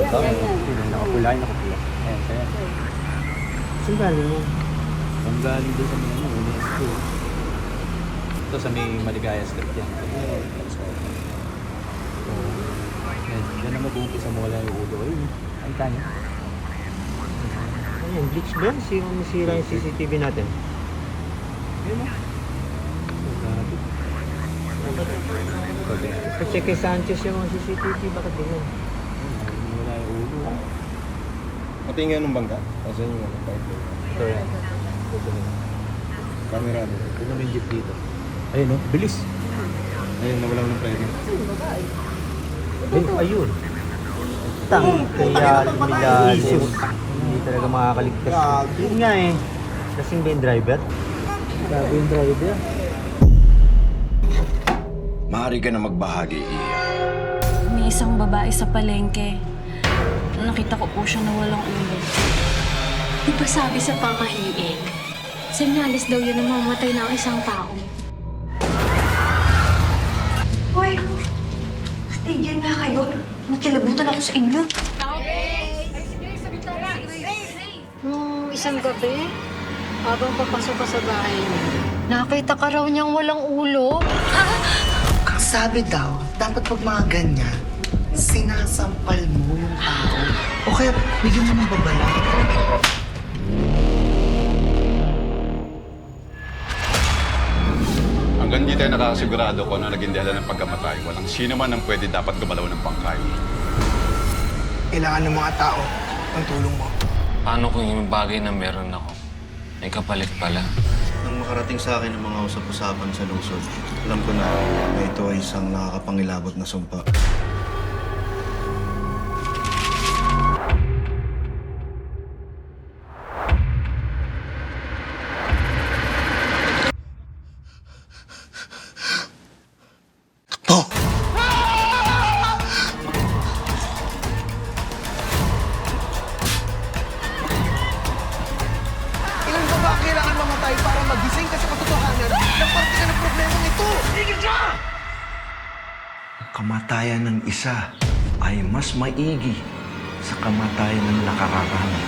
Ito, nakapula, nakapula. Ayan, kaya. Saan galing mo? Ang galing doon sa mga UNESCO. Ito sa may Maligaya Street yan. Yan na mag-uumpisa sa mula yung ulo. Ayun, ang tanya. Ayan, glitch ba? Sira yung CCTV natin. Ayun na. Kasi kay Sanchez yung mga CCTV, bakit ganyan? Wala yung ulo. Pati nga nung bangka. Kasi yung ano, Ito yan. Ito yan. camera. Ito naman yung jeep dito. Ayun o, bilis. Ayun, nawala ko ng preno. Ayun. Tang, kaya lumilalim. Hindi talaga makakaligtas. Yun nga eh. Kasing ba yung driver? Grabe yung driver. Maaari ka na magbahagi, Iya. May isang babae sa palengke. Nakita ko po siya na walang ulo. Di ba sabi sa pamahiin? Senyales daw yun na mamatay na ang isang tao. Hoy! Tigil nga kayo. Nakilabutan ako sa inyo. Nung isang gabi, habang papasok ka sa bahay niya, nakita ka raw niyang walang ulo. Ang sabi daw, dapat pag mga ganyan, sinasampal mo yung tao. O kaya bigyan mo ng babala. Hanggang di tayo nakasigurado kung ano naging dahilan ng pagkamatay, walang sino man ang pwede dapat gumalaw ng pangkay. Kailangan ng mga tao ang tulong mo. Paano kung yung bagay na meron ako ay kapalit pala? Nang makarating sa akin ang mga usap-usapan sa lungsod, alam ko na ito ay isang nakakapangilabot na sumpa. Ilan ba ba ang kailangan mamatay para magising ka sa katotohanan ng parte ka ng problema nito? Kamatayan ng isa ay mas maigi sa kamatayan ng nakararami.